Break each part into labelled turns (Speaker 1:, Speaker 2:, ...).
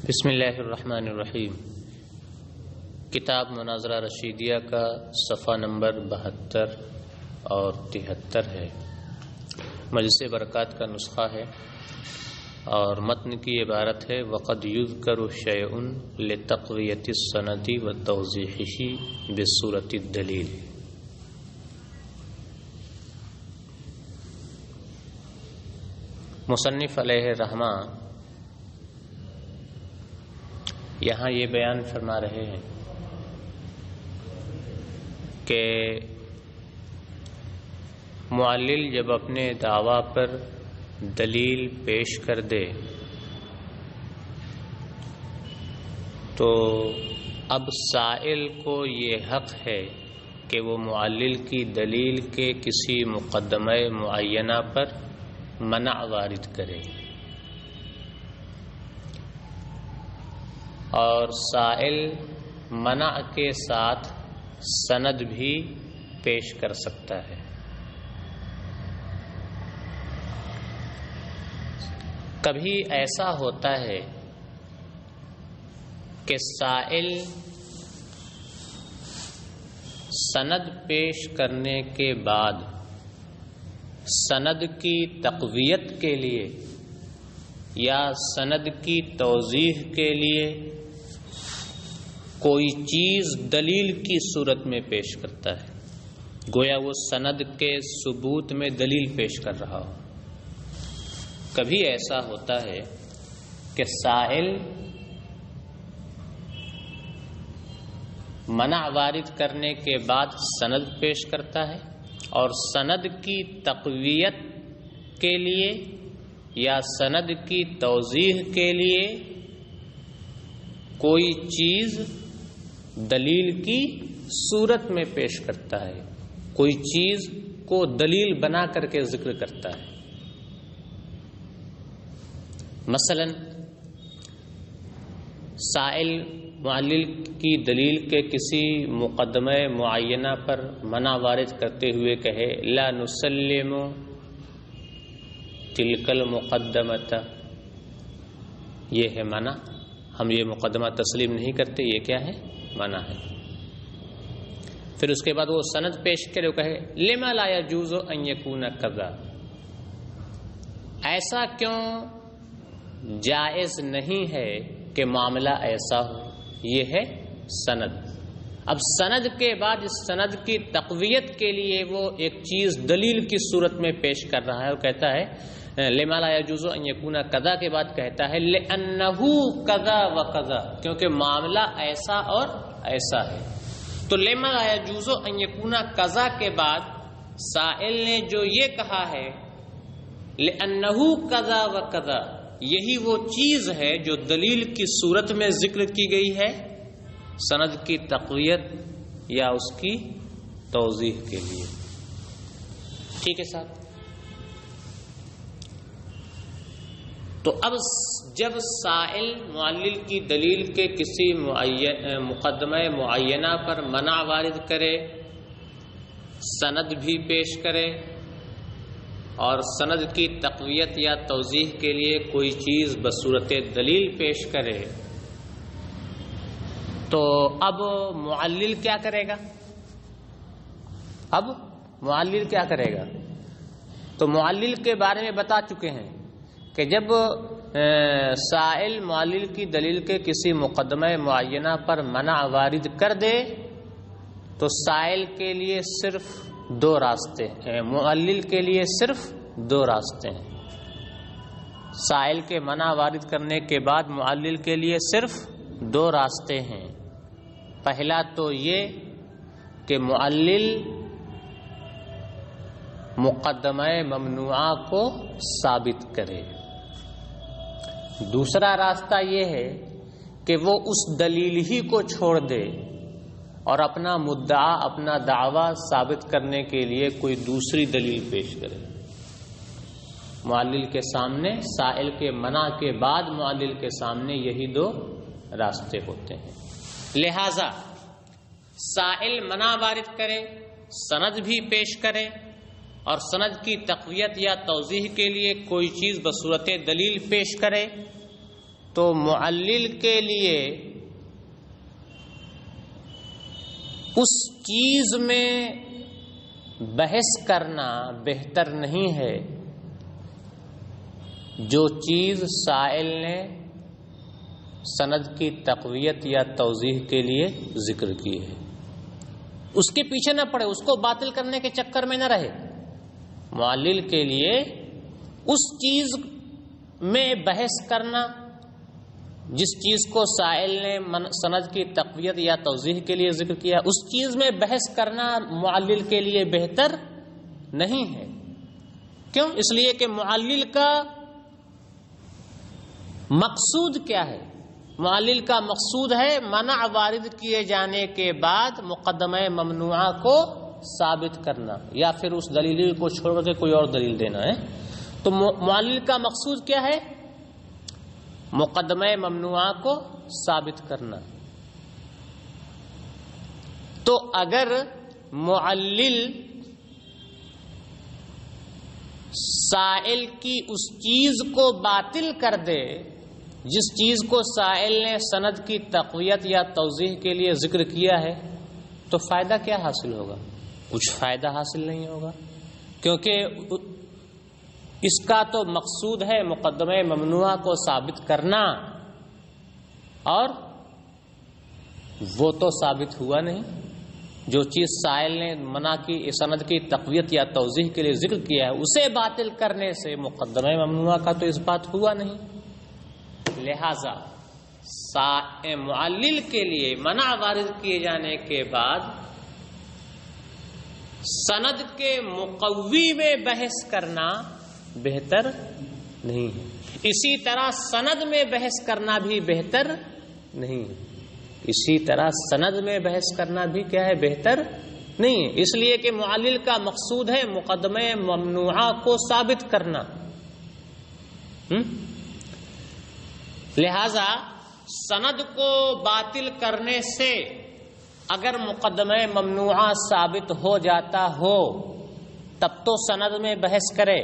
Speaker 1: بسم اللہ الرحمن الرحیم۔ کتاب مناظرہ رشیدیہ کا صفحہ نمبر 72 اور 73 ہے۔ مجلس برکات کا نسخہ ہے اور متن کی عبارت ہے وقد یذکر شیء لتقویۃ السند وتوضیحہ بصورۃ الدلیل۔ مصنف علیہ الرحمہ یہاں یہ بیان فرما رہے ہیں کہ معلل جب اپنے دعویٰ پر دلیل پیش کر دے تو اب سائل کو یہ حق ہے کہ وہ معلل کی دلیل کے کسی مقدمہ معینہ پر منع وارد کرے، اور سائل منع کے ساتھ سند بھی پیش کر سکتا ہے۔ کبھی ایسا ہوتا ہے کہ سائل سند پیش کرنے کے بعد سند کی تقویت کے لیے یا سند کی توضیح کے لیے کوئی چیز دلیل کی صورت میں پیش کرتا ہے، گویا وہ سند کے ثبوت میں دلیل پیش کر رہا ہو۔ کبھی ایسا ہوتا ہے کہ سائل منع وارد کرنے کے بعد سند پیش کرتا ہے اور سند کی تقویت کے لیے یا سند کی توضیح کے لیے کوئی چیز دلیل کی صورت میں پیش کرتا ہے، کوئی چیز کو دلیل بنا کر کے ذکر کرتا ہے۔ مثلا سائل معلل کی دلیل کے کسی مقدمہ معینہ پر منع وارد کرتے ہوئے کہے لا نسلم تلک المقدمۃ، یہ ہے منع، ہم یہ مقدمہ تسلیم نہیں کرتے، یہ کیا ہے؟ منع ہے۔ پھر اس کے بعد وہ سند پیش کرے، وہ کہے لما لا يجوز ان يكون كذا، ایسا کیوں جائز نہیں ہے کہ معاملہ ایسا ہو، یہ ہے سند۔ اب سند کے بعد اس سند کی تقویت کے لیے وہ ایک چیز دلیل کی صورت میں پیش کر رہا ہے اور کہتا ہے لما لا يجوز ان يكون كذا کے بعد کہتا ہے لأنه كذا وكذا، کیونکہ معاملہ ایسا اور ایسا ہے۔ تو لما لا يجوز ان يكون كذا کے بعد سائل نے جو یہ کہا ہے لأنه كذا وكذا، یہی وہ چیز ہے جو دلیل کی صورت میں ذکر کی گئی ہے سند کی تقویت یا اس کی توضیح کے لیے۔ ٹھیک ہے صاحب؟ تو اب جب سائل معلل کی دلیل کے کسی مقدمہ معینہ پر منع وارد کرے، سند بھی پیش کرے اور سند کی تقویت یا توضیح کے لیے کوئی چیز بصورت دلیل پیش کرے، تو اب معلل کیا کرے گا؟ اب معلل کیا کرے گا؟ تو معلل کے بارے میں بتا چکے ہیں کہ جب سائل معلل کی دلیل کے کسی مقدمہ معینہ پر منع وارد کر دے تو سائل کے لیے صرف دو راستے ہیں، معلل کے لیے صرف دو راستے ہیں۔ سائل کے منع وارد کرنے کے بعد معلل کے لیے صرف دو راستے ہیں۔ پہلا تو یہ کہ معلل مقدمہ ممنوعہ کو ثابت کرے، دوسرا راستہ یہ ہے کہ وہ اس دلیل ہی کو چھوڑ دے اور اپنا مدعا، اپنا دعویٰ ثابت کرنے کے لیے کوئی دوسری دلیل پیش کرے۔ معلل کے سامنے، سائل کے منع کے بعد معلل کے سامنے یہی دو راستے ہوتے ہیں۔ لہذا سائل منع وارد کرے، سند بھی پیش کرے اور سند کی تقویت یا توضیح کے لیے کوئی چیز بصورت دلیل پیش کرے، تو معلل کے لیے اس چیز میں بحث کرنا بہتر نہیں ہے جو چیز سائل نے سند کی تقویت یا توضیح کے لیے ذکر کی ہے. اس کے پیچھے نہ پڑے، اس کو باطل کرنے کے چکر میں نہ رہے. معلل کے لیے اس چیز میں بحث کرنا جس چیز کو سائل نے سند کی تقویت یا توضیح کے لیے ذکر کیا، اس چیز میں بحث کرنا معلل کے لیے بہتر نہیں ہے. کیوں؟ اس لیے کہ معلل کا مقصود کیا ہے؟ معلل کا مقصود ہے منع وارد کیے جانے کے بعد مقدمہ ممنوعہ کو ثابت کرنا، یا پھر اس دلیل کو چھوڑ کے کوئی اور دلیل دینا ہے. تو معلل کا مقصود کیا ہے؟ مقدمہ ممنوعہ کو ثابت کرنا. تو اگر معلل سائل کی اس چیز کو باطل کر دے جس چیز کو سائل نے سند کی تقویت یا توضیح کے لیے ذکر کیا ہے، تو فائدہ کیا حاصل ہوگا؟ کچھ فائدہ حاصل نہیں ہوگا، کیونکہ اس کا تو مقصود ہے مقدمہ ممنوعہ کو ثابت کرنا، اور وہ تو ثابت ہوا نہیں. جو چیز سائل نے منع کی سند کی تقویت یا توضیح کے لیے ذکر کیا ہے، اسے باطل کرنے سے مقدمہ ممنوعہ کا تو اس بات ہوا نہیں. لہذا معلل کے لیے منع وارد کیے جانے کے بعد سند کے مقوی میں بحث کرنا بہتر نہیں ہے. اسی طرح سند میں بحث کرنا بھی بہتر نہیں ہے. اسی طرح سند میں بحث کرنا بھی کیا ہے؟ بہتر نہیں ہے. اس لیے کہ معلل کا مقصود ہے مقدمہ ممنوعہ کو ثابت کرنا. لہذا سند کو باطل کرنے سے اگر مقدمہ ممنوعہ ثابت ہو جاتا ہو تب تو سند میں بحث کرے،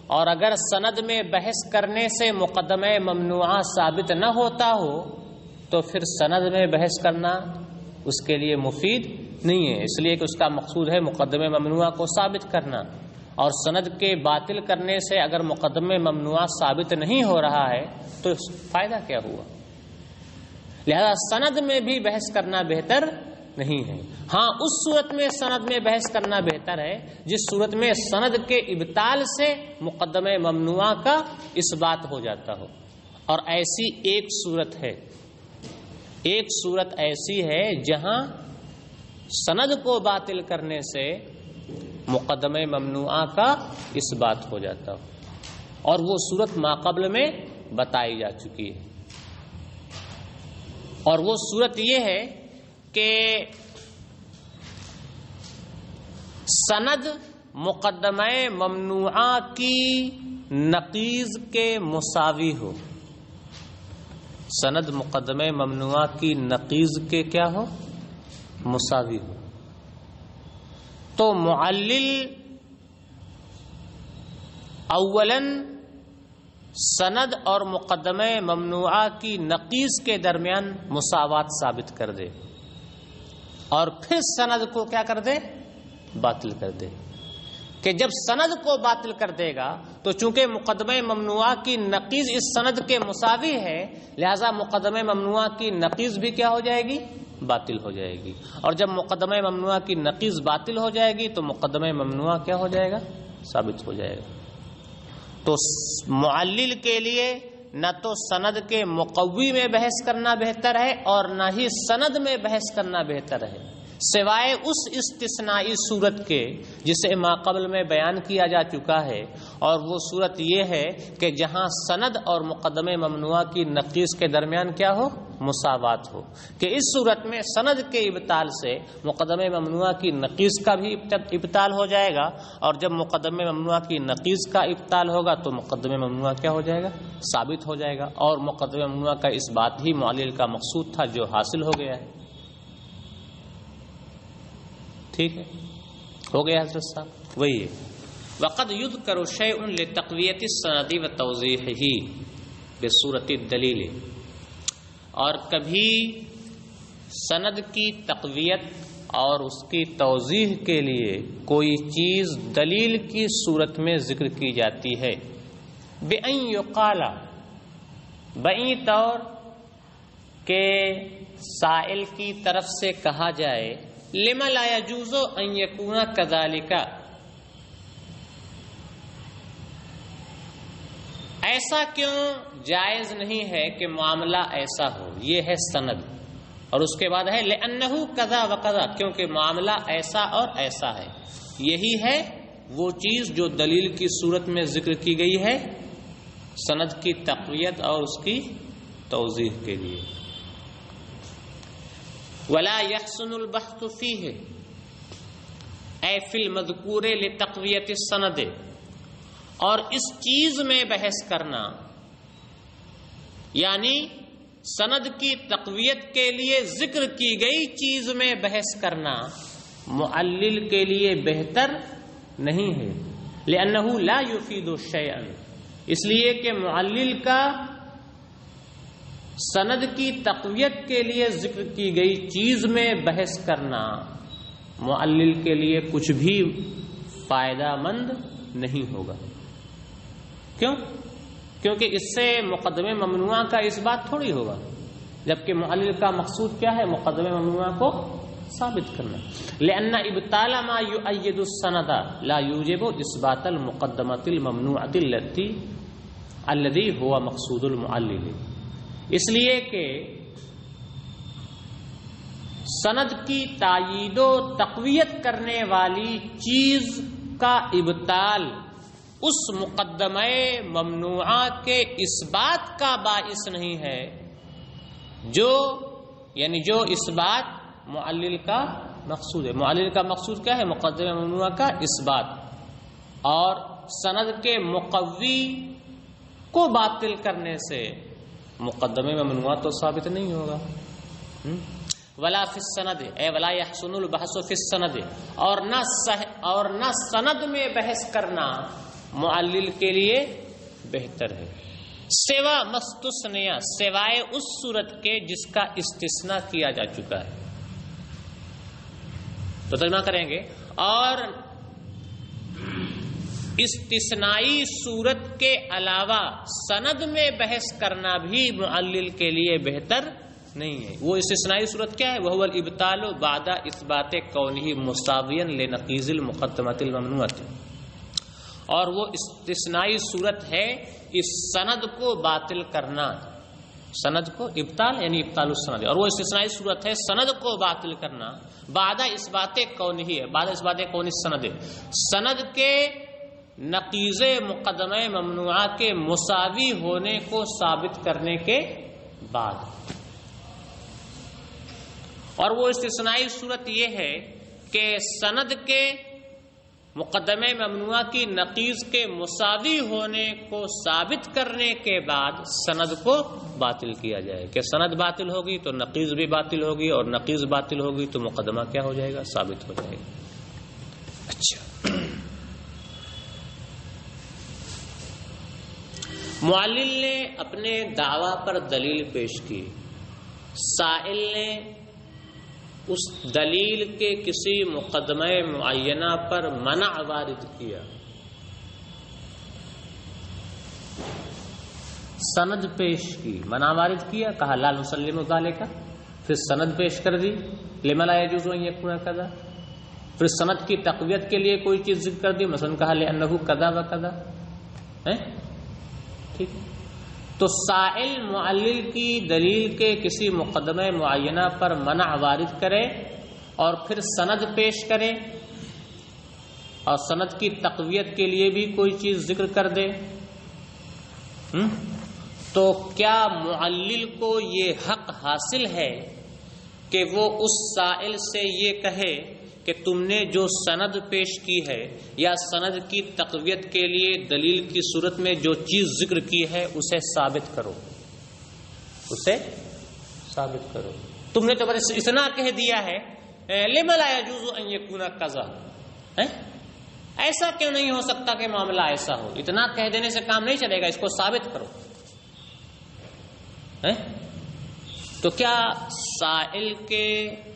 Speaker 1: اور اگر سند میں بحث کرنے سے مقدمہ ممنوعہ ثابت نہ ہوتا ہو تو پھر سند میں بحث کرنا اس کے لیے مفید نہیں ہے. اس لیے کہ اس کا مقصود ہے مقدمہ ممنوعہ کو ثابت کرنا، اور سند کے باطل کرنے سے اگر مقدمہ ممنوعہ ثابت نہیں ہو رہا ہے تو فائدہ کیا ہوا؟ لہذا سند میں بھی بحث کرنا بہتر نہیں ہے. ہاں، اس صورت میں سند میں بحث کرنا بہتر ہے جس صورت میں سند کے ابطال سے مقدمہ ممنوعہ کا اس بات ہو جاتا ہو. اور ایسی ایک صورت ایسی ہے جہاں سند کو باطل کرنے سے مقدمہ ممنوعہ کا اس بات ہو جاتا ہو، اور وہ صورت ماقبل میں بتائی جا چکی ہے. اور وہ صورت یہ ہے کہ سند مقدمہ ممنوعہ کی نقیض کے مساوی ہو. سند مقدمہ ممنوعہ کی نقیض کے کیا ہو؟ مساوی ہو. تو معلل اولاً سند اور مقدمہ ممنوعہ کی نقیض کے درمیان مساوات ثابت کر دے، اور پھر سند کو کیا کر دے؟ باطل کر دے. کہ جب سند کو باطل کر دے گا تو چونکہ مقدمہ ممنوعہ کی نقیض اس سند کے مساوی ہے، لہذا مقدمہ ممنوعہ کی نقیض بھی کیا ہو جائے گی؟ باطل ہو جائے گی. اور جب مقدمہ ممنوعہ کی نقیض باطل ہو جائے گی تو مقدمہ ممنوعہ کیا ہو جائے گا؟ ثابت ہو جائے گا. تو معلل کے لیے نہ تو سند کے مقوی میں بحث کرنا بہتر ہے اور نہ ہی سند میں بحث کرنا بہتر ہے، سوائے اس استثنائی صورت کے جسے ماقبل میں بیان کیا جا چکا ہے. اور وہ صورت یہ ہے کہ جہاں سند اور مقدمہ ممنوعہ کی نقیض کے درمیان کیا ہو؟ مساوات ہو. کہ اس صورت میں سند کے ابطال سے مقدمہ ممنوعہ کی نقیض کا بھی ابطال ہو جائے گا، اور جب مقدمہ ممنوعہ کی نقیض کا ابطال ہوگا تو مقدمہ ممنوعہ کیا ہو جائے گا؟ ثابت ہو جائے گا. اور مقدمہ ممنوعہ کا اس بات ہی معلل کا مقصود تھا جو حاصل ہو گیا ہے. ٹھیک ہے، ہو گیا حضرت صاحب. وہی ہے وقد یذکر شیء لتقویۃ السند وتوضیحہ. بصورت الدلیل، اور کبھی سند کی تقویت اور اس کی توضیح کے لیے کوئی چیز دلیل کی صورت میں ذکر کی جاتی ہے، بأن یقال، بئی طور کہ سائل کی طرف سے کہا جائے لما لا يجوز ان يكون كذلك، ایسا کیوں جائز نہیں ہے کہ معاملہ ایسا ہو، یہ ہے سند، اور اس کے بعد ہے لأنه كذا وكذا، کیونکہ معاملہ ایسا اور ایسا ہے، یہی ہے وہ چیز جو دلیل کی صورت میں ذکر کی گئی ہے سند کی تقویت اور اس کی توضیح کے لیے۔ ولا يحسن البحث فيه اے فی المذکور لتقویت السند، اور اس چیز میں بحث کرنا یعنی سند کی تقویت کے لیے ذکر کی گئی چیز میں بحث کرنا معلل کے لیے بہتر نہیں ہے، لأنه لا يفيد شيئا، اس لیے کہ معلل کا سند کی تقویت کے لیے ذکر کی گئی چیز میں بحث کرنا معلل کے لیے کچھ بھی فائدہ مند نہیں ہوگا۔ کیوں؟ کیونکہ اس سے مقدمے ممنوعہ کا اس بات تھوڑی ہوگا، جبکہ معلل کا مقصود کیا ہے؟ مقدمے ممنوعہ کو ثابت کرنا۔ لأن ابطال ما يؤيد السند لا يوجب اثبات المقدمة الممنوعة الذي هو مقصود المعلل، اس لیے کہ سند کی تائید و تقویت کرنے والی چیز کا ابطال اس مقدمہ ممنوعہ کے اس بات کا باعث نہیں ہے جو اس بات معلل کا مقصود ہے۔ معلل کا مقصود کیا ہے؟ مقدمہ ممنوعہ کا اس بات، اور سند کے مقوی کو باطل کرنے سے مقدمے ممنوعہ تو ثابت نہیں ہوگا۔ ولا فی السند اے ولا یحسن البحث فی السند، اور نہ سند میں بحث کرنا معلل کے لیے بہتر ہے، سوا مستثنیہ، سوائے اس صورت کے جس کا استثناء کیا جا چکا ہے۔ تو ترجمہ کریں گے، اور استثنائی صورت کے علاوہ سند میں بحث کرنا بھی معلل کے لیے بہتر نہیں ہے۔ وہ استثنائی صورت کیا ہے؟ وہو الابطال بعد اثبات کونہ مساویا لنقیض المقدمۃ الممنوعۃ، اور وہ استثنائی صورت ہے اس سند کو باطل کرنا، سند کو ابطال یعنی ابطال السند، اور وہ استثنائی صورت ہے سند کو باطل کرنا بعد اثبات کونہ ہے، بعد اثبات کون السند، سند کے نقیض مقدمہ ممنوعہ کے مساوی ہونے کو ثابت کرنے کے بعد۔ اور وہ استثنائی صورت یہ ہے کہ سند کے مقدمہ ممنوعہ کی نقیض کے مساوی ہونے کو ثابت کرنے کے بعد سند کو باطل کیا جائے، کہ سند باطل ہوگی تو نقیض بھی باطل ہوگی، اور نقیض باطل ہوگی تو مقدمہ کیا ہو جائے گا؟ ثابت ہو جائے گا۔ اچھا، معلل نے اپنے دعویٰ پر دلیل پیش کی، سائل نے اس دلیل کے کسی مقدمہ معینہ پر منع وارد کیا، سند پیش کی، منع وارد کیا، کہا لا نسلم ذالک، پھر سند پیش کر دی لما لا یجوز ان یکون کذا، پھر سند کی تقویت کے لیے کوئی چیز ذکر کر دی، مثلا کہا لأنہ کذا و کذا، ٹھیک۔ تو سائل معلل کی دلیل کے کسی مقدمہ معینہ پر منع وارد کرے اور پھر سند پیش کرے اور سند کی تقویت کے لیے بھی کوئی چیز ذکر کر دے، تو کیا معلل کو یہ حق حاصل ہے کہ وہ اس سائل سے یہ کہے کہ تم نے جو سند پیش کی ہے یا سند کی تقویت کے لیے دلیل کی صورت میں جو چیز ذکر کی ہے اسے ثابت کرو، اسے ثابت کرو؟ تم نے تو بس اتنا کہہ دیا ہے لما لا يجوز ان يكون كذا، ایسا کیوں نہیں ہو سکتا کہ معاملہ ایسا ہو؟ اتنا کہہ دینے سے کام نہیں چلے گا، اس کو ثابت کرو۔ تو کیا سائل کے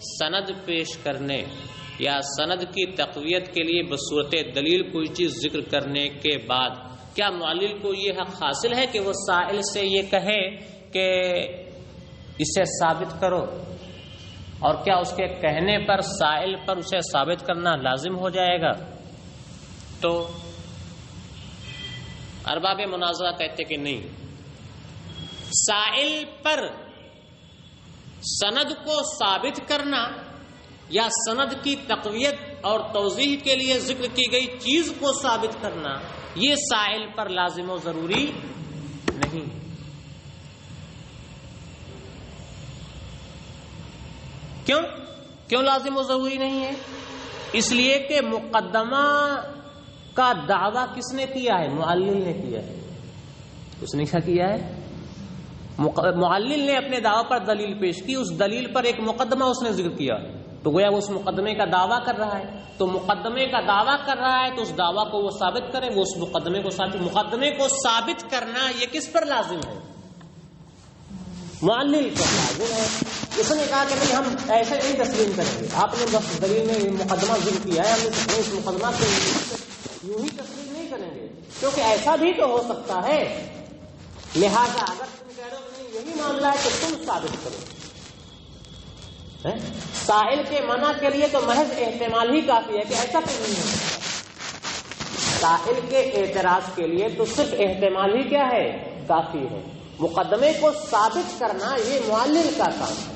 Speaker 1: سند پیش کرنے یا سند کی تقویت کے لیے بصورت دلیل کوئی چیز ذکر کرنے کے بعد کیا معلل کو یہ حق حاصل ہے کہ وہ سائل سے یہ کہے کہ اسے ثابت کرو، اور کیا اس کے کہنے پر سائل پر اسے ثابت کرنا لازم ہو جائے گا؟ تو ارباب مناظرہ کہتے کہ نہیں، سائل پر سند کو ثابت کرنا یا سند کی تقویت اور توضیح کے لیے ذکر کی گئی چیز کو ثابت کرنا یہ سائل پر لازم و ضروری نہیں۔ کیوں لازم و ضروری نہیں ہے؟ اس لیے کہ مقدمہ کا دعویٰ کس نے کیا ہے؟ معلل نے کیا ہے۔ اس نے کیا کیا ہے؟ معلل نے اپنے دعویٰ پر دلیل پیش کی، اس دلیل پر ایک مقدمہ اس نے ذکر کیا، تو گویا وہ اس مقدمے کا دعویٰ کر رہا ہے، تو مقدمے کا دعویٰ کر رہا ہے تو اس دعویٰ کو وہ ثابت کرے، وہ اس مقدمے کو ثابت کرنا یہ کس پر لازم ہے؟ معلل پر لازم ہے۔ اس نے کہا کہ نہیں، ہم ایسے نہیں تسلیم کریں گے، آپ نے بس دلیل میں مقدمہ ذکر کیا ہے، ہم اس مقدمہ کو یوں ہی تسلیم نہیں کریں گے، کیونکہ ایسا بھی تو ہو سکتا ہے، لہذا اگر تم کہہ رہے ہو نہیں یہی معاملہ ہے تو تم ثابت کرو۔ سائل کے منع کے لیے تو محض احتمال ہی کافی ہے کہ ایسا کیوں نہیں ہے، سائل کے اعتراض کے لیے تو صرف احتمال ہی کیا ہے؟ کافی ہے۔ مقدمے کو ثابت کرنا یہ معلل کا کام ہے،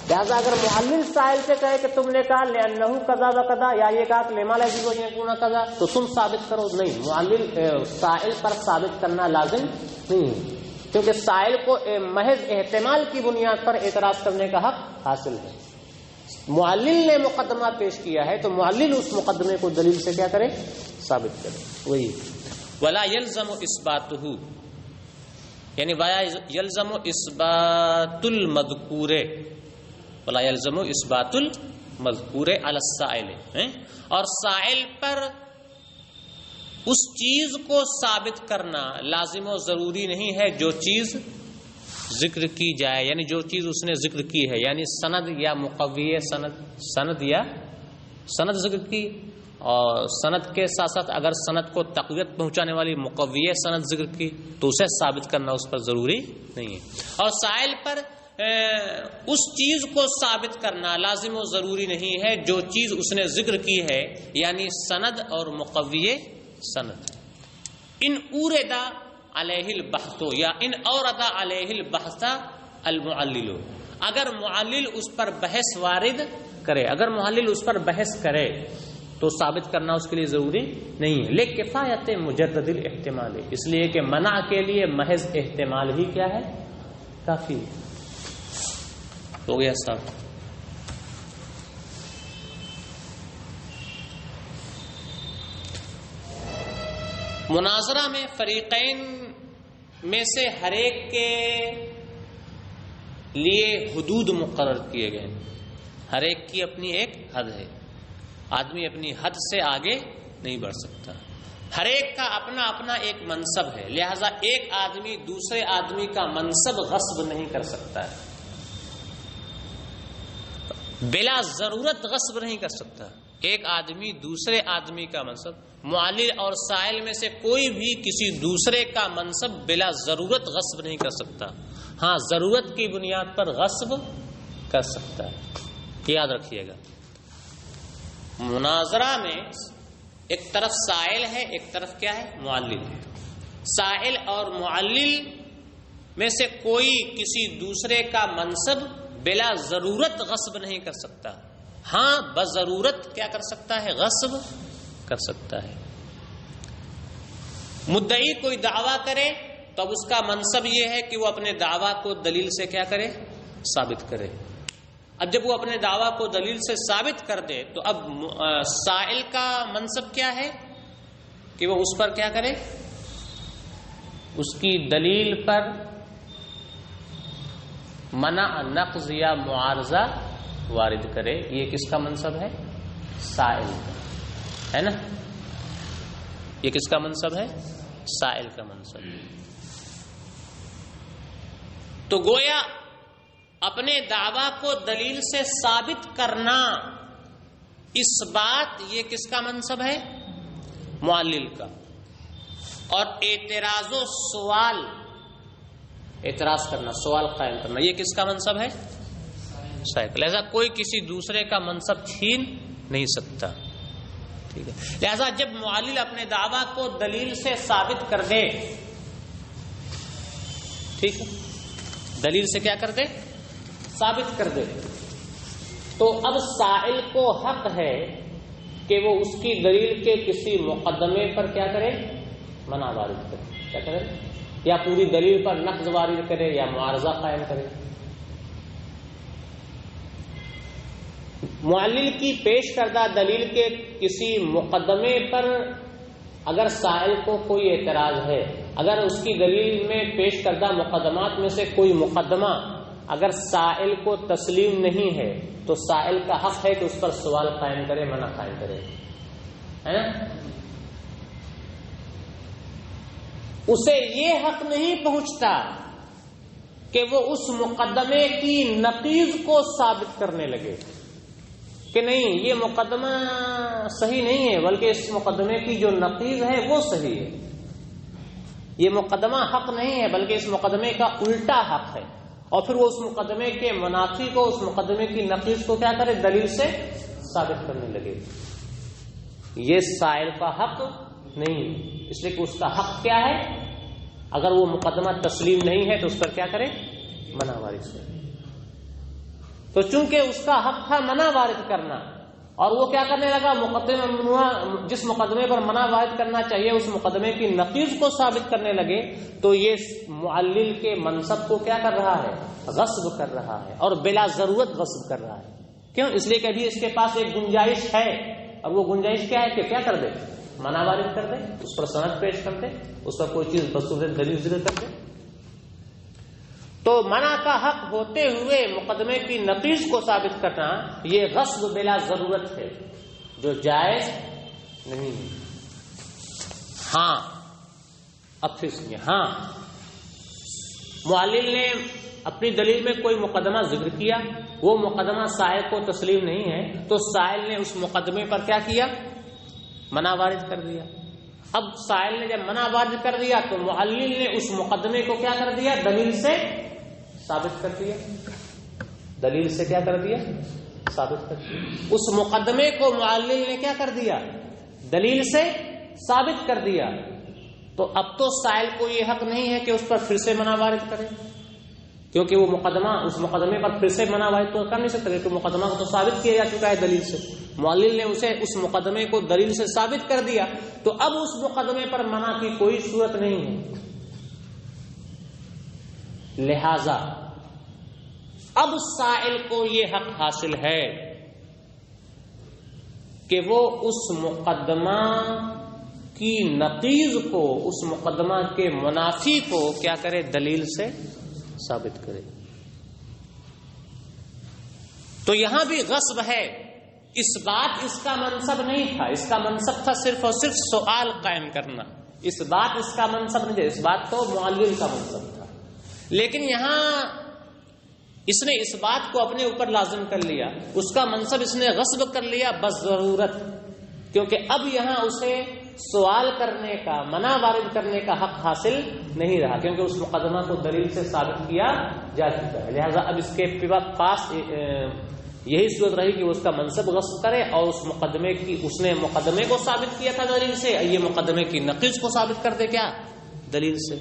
Speaker 1: لہذا اگر معلل سائل سے کہے کہ تم نے کہا لأنہ قضا و قضا، یا یہ کہا کہ لما لا یجوز ان یکون قضا، تو تم ثابت کرو، نہیں، معلل سائل پر ثابت کرنا لازم نہیں ہے، کیونکہ سائل کو محض احتمال کی بنیاد پر اعتراض کرنے کا حق حاصل ہے۔ معلل نے مقدمہ پیش کیا ہے تو معلل اس مقدمے کو دلیل سے کیا کرے؟ ثابت کرے۔ وہی ولا یلزم اثباتہ، یعنی ولا یلزم اثبات المذکور، ولا یلزم اثبات المذکور علی السائل، اور سائل پر اس چیز کو ثابت کرنا لازم و ضروری نہیں ہے جو چیز ذکر کی جائے، یعنی جو چیز اس نے ذکر کی ہے، یعنی سند یا مقوی سند یا سند ذکر کی، اور سند کے ساتھ ساتھ اگر سند کو تقویت پہنچانے والی مقوی سند ذکر کی تو اسے ثابت کرنا اس پر ضروری نہیں ہے، اور سائل پر اس چیز کو ثابت کرنا لازم و ضروری نہیں ہے جو چیز اس نے ذکر کی ہے، یعنی سند اور مقوی سند۔ ان اوردا علیہ البحث، یا ان اوردا علیہ البحث المعلل، اگر معلل اس پر بحث وارد کرے، اگر معلل اس پر بحث کرے تو ثابت کرنا اس کے لیے ضروری نہیں ہے، لیکن کفایت مجرد الاحتمال، اس لیے کہ منع کے لیے محض احتمال ہی کیا ہے؟ کافی ہو گیا صاحب۔ مناظرہ میں فریقین میں سے ہر ایک کے لیے حدود مقرر کیے گئے، ہر ایک کی اپنی ایک حد ہے، آدمی اپنی حد سے آگے نہیں بڑھ سکتا، ہر ایک کا اپنا اپنا ایک منصب ہے، لہذا ایک آدمی دوسرے آدمی کا منصب غصب نہیں کر سکتا ہے، بلا ضرورت غصب نہیں کر سکتا ایک آدمی دوسرے آدمی کا منصب۔ معلل اور سائل میں سے کوئی بھی کسی دوسرے کا منصب بلا ضرورت غصب نہیں کر سکتا، ہاں ضرورت کی بنیاد پر غصب کر سکتا ہے، یاد رکھیے گا۔ مناظرہ میں ایک طرف سائل ہے، ایک طرف کیا ہے؟ معلل ہے۔ سائل اور معلل میں سے کوئی کسی دوسرے کا منصب بلا ضرورت غصب نہیں کر سکتا، ہاں بضرورت کیا کر سکتا ہے؟ غصب کر سکتا ہے۔ مدعی کوئی دعویٰ کرے تو اب اس کا منصب یہ ہے کہ وہ اپنے دعویٰ کو دلیل سے کیا کرے؟ ثابت کرے۔ اب جب وہ اپنے دعویٰ کو دلیل سے ثابت کر دے تو اب سائل کا منصب کیا ہے کہ وہ اس پر کیا کرے؟ اس کی دلیل پر منع، نقض یا معارضہ وارد کرے۔ یہ کس کا منصب ہے؟ سائل کا، ہے نا؟ یہ کس کا منصب ہے؟ سائل کا منصب۔ تو گویا اپنے دعویٰ کو دلیل سے ثابت کرنا، اس بات یہ کس کا منصب ہے؟ معلل کا. اور اعتراض و سوال، اعتراض کرنا، سوال قائم کرنا، یہ کس کا منصب ہے؟ شیخ. لہذا کوئی کسی دوسرے کا منصب چھین نہیں سکتا. ٹھیک ہے. لہذا جب معلل اپنے دعویٰ کو دلیل سے ثابت کر دے، ٹھیک ہے، دلیل سے کیا کر دے؟ ثابت کر دے، تو اب سائل کو حق ہے کہ وہ اس کی دلیل کے کسی مقدمے پر کیا کرے؟ منع وارد کرے. کیا کرے؟ یا پوری دلیل پر نقض وارد کرے یا معارضہ قائم کرے. معلل کی پیش کردہ دلیل کے کسی مقدمے پر اگر سائل کو کوئی اعتراض ہے، اگر اس کی دلیل میں پیش کردہ مقدمات میں سے کوئی مقدمہ اگر سائل کو تسلیم نہیں ہے تو سائل کا حق ہے کہ اس پر سوال قائم کرے، منع قائم کرے. ہے نا؟ اسے یہ حق نہیں پہنچتا کہ وہ اس مقدمے کی نقیض کو ثابت کرنے لگے کہ نہیں یہ مقدمہ صحیح نہیں ہے، بلکہ اس مقدمے کی جو نقیض ہے وہ صحیح ہے. یہ مقدمہ حق نہیں ہے بلکہ اس مقدمے کا الٹا حق ہے، اور پھر وہ اس مقدمے کے منافی کو، اس مقدمے کی نقیض کو کیا کرے؟ دلیل سے ثابت کرنے لگے. یہ سائل کا حق نہیں، اس لیے کہ اس کا حق کیا ہے؟ اگر وہ مقدمہ تسلیم نہیں ہے تو اس پر کیا کرے؟ منع وارد کرے. تو چونکہ اس کا حق تھا منع وارد کرنا، اور وہ کیا کرنے لگا؟ جس مقدمے پر منع وارد کرنا چاہیے اس مقدمے کی نقیض کو ثابت کرنے لگے، تو یہ معلل کے منصب کو کیا کر رہا ہے؟ غصب کر رہا ہے، اور بلا ضرورت غصب کر رہا ہے. کیوں؟ اس لیے کہ ابھی اس کے پاس ایک گنجائش ہے، اور وہ گنجائش کیا ہے کہ کیا کر دے؟ منع وارد کر دے، اس پر سند پیش کر دے، اس پر کوئی چیز بصورت دلیل ذکر کر دے. تو منع کا حق ہوتے ہوئے مقدمے کی نقیض کو ثابت کرنا یہ غصب بلا ضرورت ہے، جو جائز نہیں ہے. ہاں، اب پھر سنیے. ہاں، معلل نے اپنی دلیل میں کوئی مقدمہ ذکر کیا، وہ مقدمہ سائل کو تسلیم نہیں ہے، تو سائل نے اس مقدمے پر کیا کیا؟ منع وارد کر دیا. اب سائل نے جب منع وارد کر دیا تو معلل نے اس مقدمے کو کیا کر دیا؟ دلیل سے ثابت کر دیا. دلیل سے کیا کر دیا؟ ثابت کر دیا. اس مقدمے کو معلل نے کیا کر دیا؟ دلیل سے ثابت کر دیا. تو اب تو سائل کو یہ حق نہیں ہے کہ اس پر پھر سے منع وارد کرے، کیونکہ وہ مقدمہ، اس مقدمے پر پھر سے منع وارد تو کر نہیں سکتا، کیونکہ مقدمہ کو تو ثابت کیا جا چکا ہے دلیل سے. معلل نے اسے اس مقدمے کو دلیل سے ثابت کر دیا، تو اب اس مقدمے پر منع کی کوئی صورت نہیں ہے. لہذا اب سائل کو یہ حق حاصل ہے کہ وہ اس مقدمہ کی نقیض کو، اس مقدمہ کے منافی کو کیا کرے؟ دلیل سے ثابت کرے. تو یہاں بھی غصب ہے. اس بات اس کا منصب نہیں تھا، اس کا منصب تھا صرف اور صرف سوال قائم کرنا. اس بات اس کا منصب نہیں تھا، اس بات تو معلل کا منصب تھا. لیکن یہاں اس نے اس بات کو اپنے اوپر لازم کر لیا، اس کا منصب اس نے غصب کر لیا بس ضرورت، کیونکہ اب یہاں اسے سوال کرنے کا، منع وارد کرنے کا حق حاصل نہیں رہا، کیونکہ اس مقدمہ کو دلیل سے ثابت کیا جا چکا ہے. لہذا اب اس کے پاس یہی صورت رہی کہ وہ اس کا منصب غصب کرے، اور اس مقدمے کی، اس نے مقدمے کو ثابت کیا تھا دلیل سے، یہ مقدمے کی نقیض کو ثابت کر دے کیا؟ دلیل سے.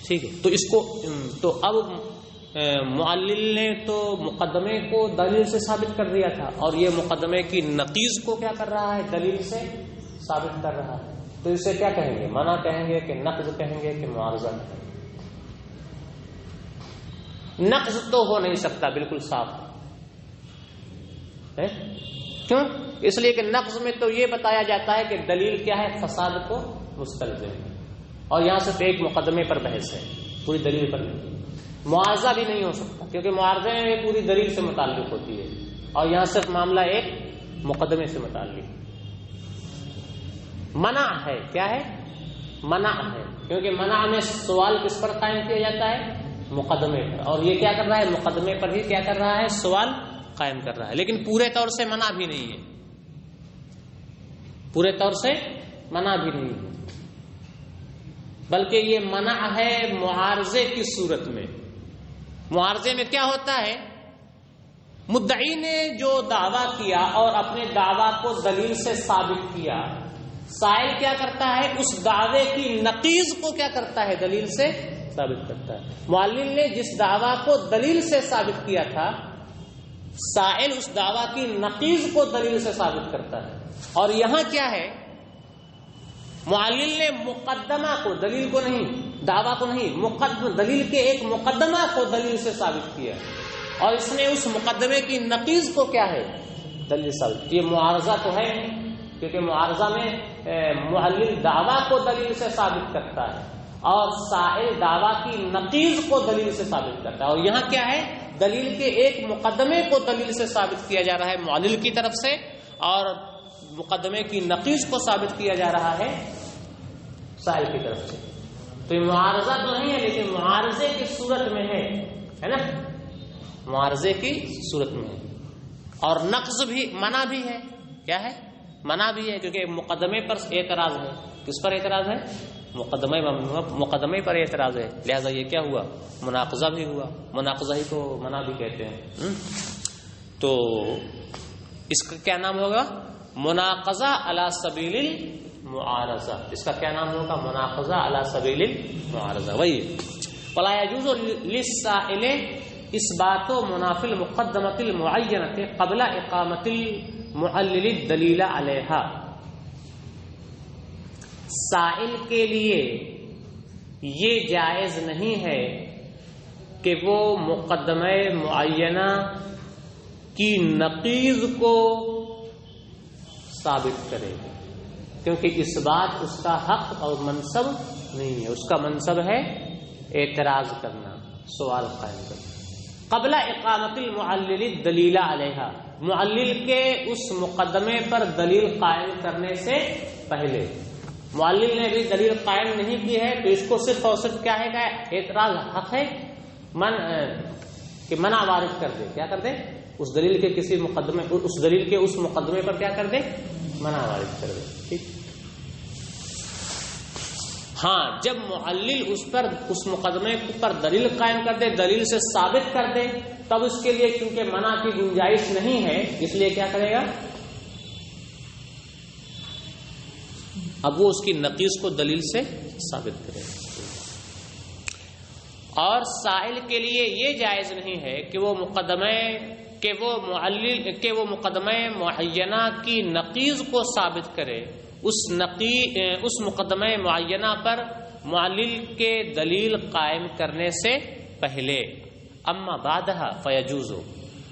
Speaker 1: ٹھیک ہے. تو اس کو تو اب معلل نے تو مقدمے کو دلیل سے ثابت کر دیا تھا، اور یہ مقدمے کی نقیض کو کیا کر رہا ہے؟ دلیل سے ثابت کر رہا ہے. تو اسے کیا کہیں گے؟ منع کہیں گے کہ نقض کہیں گے کہ معارضہ کہیں گے؟ نقض تو ہو نہیں سکتا، بالکل صاف ہے. کیوں؟ اس لیے کہ نقض میں تو یہ بتایا جاتا ہے کہ دلیل کیا ہے؟ فساد کو مستلزم ہے، اور یہاں صرف ایک مقدمے پر بحث ہے، پوری دلیل پر نہیں. معارضہ بھی نہیں ہو سکتا، کیونکہ معارضے میں پوری دلیل سے متعلق ہوتی ہے، اور یہاں صرف معاملہ ایک مقدمے سے متعلق. منع ہے، کیا ہے؟ منع ہے. کیونکہ منع میں سوال کس پر قائم کیا جاتا ہے؟ مقدمے پر، اور یہ کیا کر رہا ہے؟ مقدمے پر ہی کیا کر رہا ہے؟ سوال قائم کر رہا ہے، لیکن پورے طور سے منع بھی نہیں ہے، پورے طور سے منع بھی نہیں ہے، بلکہ یہ منع ہے معارضے کی صورت میں۔ معارضے میں کیا ہوتا ہے؟ مدعی نے جو دعویٰ کیا اور اپنے دعویٰ کو دلیل سے ثابت کیا، سائل کیا کرتا ہے؟ اس دعوے کی نقیض کو کیا کرتا ہے؟ دلیل سے ثابت کرتا ہے۔ معلل نے جس دعویٰ کو دلیل سے ثابت کیا تھا، سائل اس دعویٰ کی نقیض کو دلیل سے ثابت کرتا ہے۔ اور یہاں کیا ہے؟ معلل نے مقدمہ کو، دلیل کو نہیں، دعویٰ کو نہیں، دلیل کے ایک مقدمہ کو دلیل سے ثابت کیا، اور اس نے اس مقدمے کی نقیض کو کیا ہے؟ دلیل ثابت۔ یہ معارضہ تو ہے نہیں، کیونکہ معارضہ میں معلل دعویٰ کو دلیل سے ثابت کرتا ہے اور سائل دعویٰ کی نقیض کو دلیل سے ثابت کرتا ہے، اور یہاں کیا ہے؟ دلیل کے ایک مقدمے کو دلیل سے ثابت کیا جا رہا ہے معلل کی طرف سے، اور مقدمے کی نقیض کو ثابت کیا جا رہا ہے سائل کی طرف سے۔ تو یہ معارضہ تو نہیں ہے، لیکن معارضے کی صورت میں ہے نا، معارضے کی صورت میں ہے۔ اور نقض بھی، منع بھی ہے، کیا ہے؟ منع بھی ہے، کیونکہ مقدمے پر اعتراض ہے۔ کس پر اعتراض ہے؟ مقدمے پر اعتراض ہے، لہذا یہ کیا ہوا؟ مناقضہ بھی ہوا۔ مناقضہ ہی کو منع بھی کہتے ہیں۔ تو اس کا کیا نام ہوگا؟ مناقضہ علی سبیل المعارضہ۔ اس کا کیا نام ہوگا؟ مناقضہ علی سبیل المعارضہ۔ وہی ولا يجوز للسائل اثبات منافی المقدمۃ المعینۃ قبل اقامۃ المعلل الدلیل علیہا۔ سائل کے لیے یہ جائز نہیں ہے کہ وہ مقدمہ معینہ کی نقیض کو ثابت کرے، کیونکہ اس بات اس کا حق اور منصب نہیں ہے، اس کا منصب ہے اعتراض کرنا، سوال قائم کرنا۔ قبل اقامت المعلل الدلیل علیہا، معلل کے اس مقدمے پر دلیل قائم کرنے سے پہلے۔ معلل نے بھی دلیل قائم نہیں کی ہے تو اس کو صرف اور صرف کیا ہے کہ اعتراض حق ہے کہ منع وارد کر دے، کیا کر دے؟ اس دلیل کے کسی مقدمے، اس دلیل کے اس مقدمے پر کیا کر دے؟ منع وارد کر دے۔ ٹھیک۔ ہاں، جب معلل اس مقدمے پر دلیل قائم کر دے، دلیل سے ثابت کر دے، تب اس کے لیے کیونکہ منع کی گنجائش نہیں ہے، اس لیے کیا کرے گا؟ اب وہ اس کی نقیض کو دلیل سے ثابت کرے گا۔ اور سائل کے لیے یہ جائز نہیں ہے کہ وہ مقدمہ معینہ کی نقیض کو ثابت کرے، اس مقدمہ معینہ پر معلل کے دلیل قائم کرنے سے پہلے۔ اما بعدها فیجوز،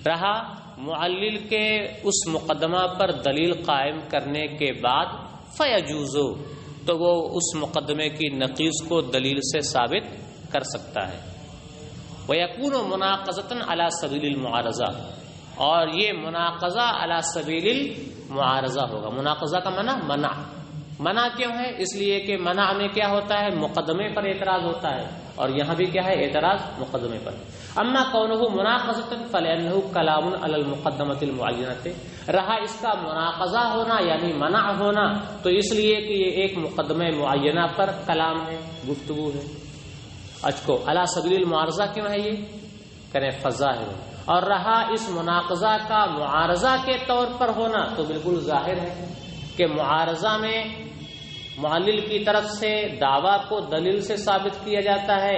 Speaker 1: رہا معلل کے اس مقدمہ پر دلیل قائم کرنے کے بعد فیجوز، تو وہ اس مقدمے کی نقیض کو دلیل سے ثابت کر سکتا ہے۔ وَيَكُونُ مُنَاقَضَةً عَلَى سَبِيلِ الْمُعَارَضَةِ، اور یہ مناقضہ علی سبیل المعارضہ ہوگا۔ مناقضہ کا منع کیوں ہے؟ اس لیے کہ منع میں کیا ہوتا ہے؟ مقدمے پر اعتراض ہوتا ہے، اور یہاں بھی کیا ہے؟ اعتراض مقدمے پر۔ اما کونہ مناقضۃ فلانہ کلام علی المقدمۃ المعینۃ، رہا اس کا مناقضہ ہونا یعنی منع ہونا تو اس لیے کہ یہ ایک مقدمہ معینہ پر کلام ہے، گفتگو ہے۔ اچھو علی سبیل المعارضہ کیوں ہے؟ یہ کریں فظاہر، اور رہا اس مناقضہ کا معارضہ کے طور پر ہونا تو بالکل ظاہر ہے کہ معارضہ میں معلل کی طرف سے دعویٰ کو دلیل سے ثابت کیا جاتا ہے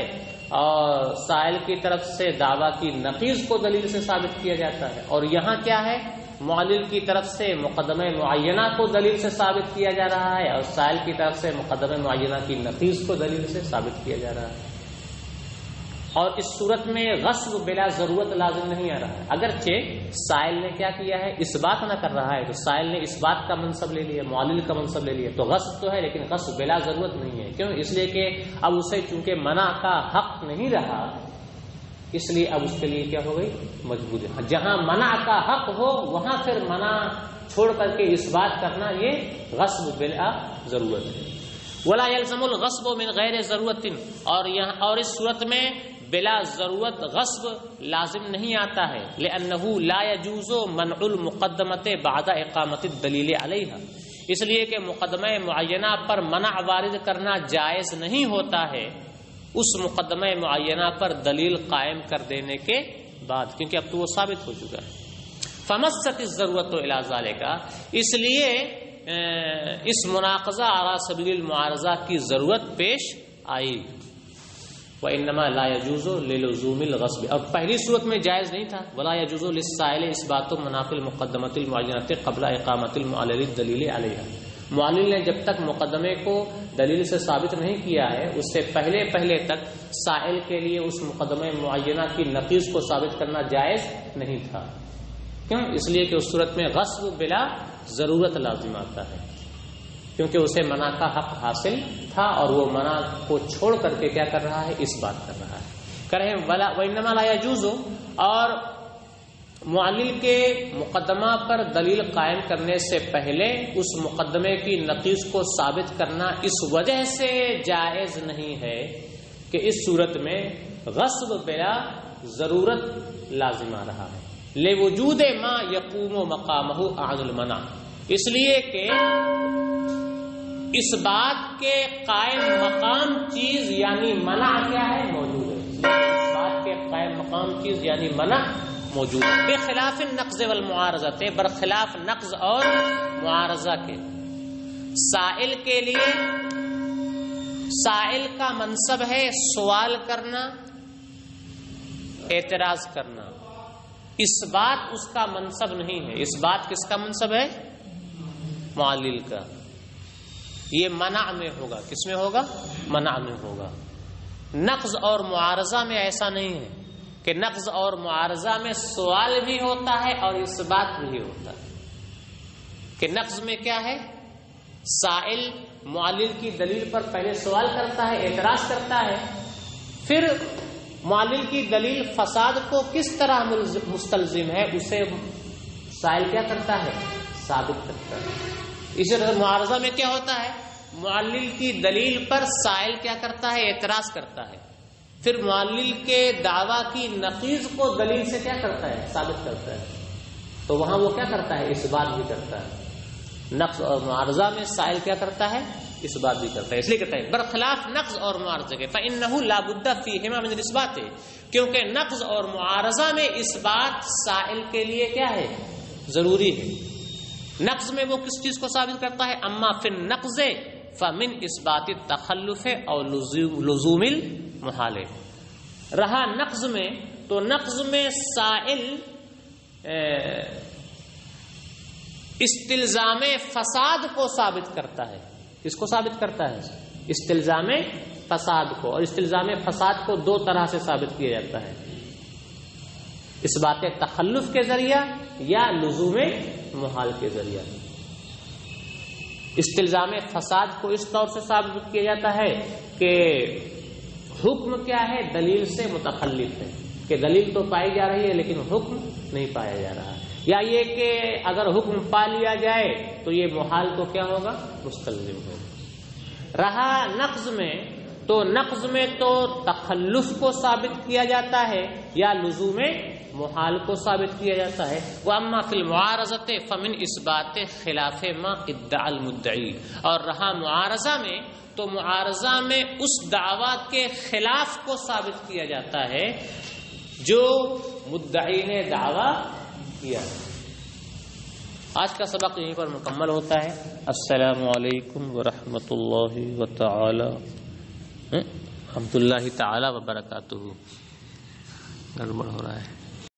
Speaker 1: اور سائل کی طرف سے دعویٰ کی نقیض کو دلیل سے ثابت کیا جاتا ہے، اور یہاں کیا ہے؟ معلل کی طرف سے مقدمہ معینہ کو دلیل سے ثابت کیا جا رہا ہے اور سائل کی طرف سے مقدمہ معینہ کی نقیض کو دلیل سے ثابت کیا جا رہا ہے۔ اور اس صورت میں غصب بلا ضرورت لازم نہیں آ رہا ہے، اگرچہ سائل نے کیا کیا ہے؟ اس بات نہ کر رہا ہے، تو سائل نے اس بات کا منصب لے لیا، معلل کا منصب لے لیا، تو غصب تو ہے لیکن غصب بلا ضرورت نہیں ہے۔ کیوں؟ اس لیے کہ اب اسے چونکہ منع کا حق نہیں رہا، اس لیے اب اس کے لیے کیا ہو گئی؟ مجبور ہے۔ جہاں منع کا حق ہو وہاں پھر منع چھوڑ کر کے اس بات کرنا یہ غصب بلا ضرورت ہے۔ ولا يلزم الغصب من غیر ضرورت، اور اس صورت میں بلا ضرورت غصب لازم نہیں آتا ہے، لأنه لا يجوز منع المقدمة بعد اقامت الدلیل علیہا، اس لیے کہ مقدمہ معینہ پر منع وارد کرنا جائز نہیں ہوتا ہے اس مقدمہ معینہ پر دلیل قائم کر دینے کے بعد، کیونکہ اب تو وہ ثابت ہو چکا ہے۔ فمست الضرورت الی ذالک، اس لیے اس مناقضہ علی سبیل المعارضہ کی ضرورت پیش آئی۔ وانما لا يجوز للزوم الغصب، اور پہلی صورت میں جائز نہیں تھا، ولا يجوز للسائل اثبات مناف المقدمۃ المعینۃ قبل اقامت المعلل الدلیل علیہا، معلل نے جب تک مقدمے کو دلیل سے ثابت نہیں کیا ہے اس سے پہلے تک سائل کے لیے اس مقدمہ معینہ کی نقیض کو ثابت کرنا جائز نہیں تھا۔ کیوں؟ اس لیے کہ اس صورت میں غصب بلا ضرورت لازم آتا ہے، کیونکہ اسے منع کا حق حاصل تھا اور وہ منع کو چھوڑ کر کے کیا کر رہا ہے؟ اس بات کر رہا ہے۔ کریں وَإِنَّمَا لَا يَجُوزُ، اور معلل کے مقدمہ پر دلیل قائم کرنے سے پہلے اس مقدمے کی نقیض کو ثابت کرنا اس وجہ سے جائز نہیں ہے کہ اس صورت میں غصب بلا ضرورت لازم آ رہا ہے، لوجود ما یقوم مقامہ عن المنع، اس لیے کہ اس بات کے قائم مقام چیز یعنی منع کیا ہے؟ موجود ہے، اس بات کے قائم مقام چیز یعنی منع موجود ہے، بخلاف النقض والمعارضہ، برخلاف نقض اور معارضہ کے۔ سائل کے لیے، سائل کا منصب ہے سوال کرنا، اعتراض کرنا، اس بات اس کا منصب نہیں ہے، اس بات کس کا منصب ہے؟ معلل کا۔ یہ منع میں ہوگا، کس میں ہوگا؟ منع میں ہوگا۔ نقض اور معارضہ میں ایسا نہیں ہے کہ نقض اور معارضہ میں سوال بھی ہوتا ہے اور اس بات بھی ہوتا ہے کہ نقض میں کیا ہے؟ سائل معلل کی دلیل پر پہلے سوال کرتا ہے، اعتراض کرتا ہے، پھر معلل کی دلیل فساد کو کس طرح مستلزم ہے اسے سائل کیا کرتا ہے؟ ثابت کرتا ہے۔ اسی طرح معارضہ میں کیا ہوتا ہے؟ معلل کی دلیل پر سائل کیا کرتا ہے؟ اعتراض کرتا ہے، پھر معلل کے دعویٰ کی نقیض کو دلیل سے کیا کرتا ہے؟ ثابت کرتا ہے، تو وہاں وہ کیا کرتا ہے؟ اس بات بھی کرتا ہے۔ نقض اور معارضہ میں سائل کیا کرتا ہے؟ اس بات بھی کرتا ہے، اس لیے کہتا ہے برخلاف نقض اور معارضہ کے، فإنه لا بد فيهما من الإثبات، کیونکہ نقض اور معارضہ میں اس بات سائل کے لیے کیا ہے؟ ضروری ہے۔ نقض میں وہ کس چیز کو ثابت کرتا ہے؟ اما فی النقض فمن اثبات التخلف اور لزوم المحال، رہا نقض میں تو نقض میں سائل استلزام فساد کو ثابت کرتا ہے۔ کس کو ثابت کرتا ہے؟ استلزام فساد کو، اور استلزام فساد کو دو طرح سے ثابت کیا جاتا ہے، اس بات تخلف کے ذریعہ یا لزوم محال کے ذریعہ۔ استلزام فساد کو اس طور سے ثابت کیا جاتا ہے کہ حکم کیا ہے؟ دلیل سے متخلف ہے، کہ دلیل تو پائی جا رہی ہے لیکن حکم نہیں پایا جا رہا، یا یہ کہ اگر حکم پا لیا جائے تو یہ محال کو کیا ہوگا؟ مستلزم ہوگا۔ رہا نقض میں تو نقض میں تو تخلف کو ثابت کیا جاتا ہے یا لزوم محال کو ثابت کیا جاتا ہے۔ واما فی المعارضۃ فمن اثبات خلاف ما ادعى المدعی، اور رہا معارضہ میں تو معارضہ میں اس دعویٰ کے خلاف کو ثابت کیا جاتا ہے جو مدعی نے دعویٰ کیا۔ آج کا سبق یہیں پر مکمل ہوتا ہے۔ السلام علیکم ورحمۃ اللہ وتعالی رحمۃ اللہ تعالی وبرکاتہ۔ گڑبڑ ہو رہا ہے۔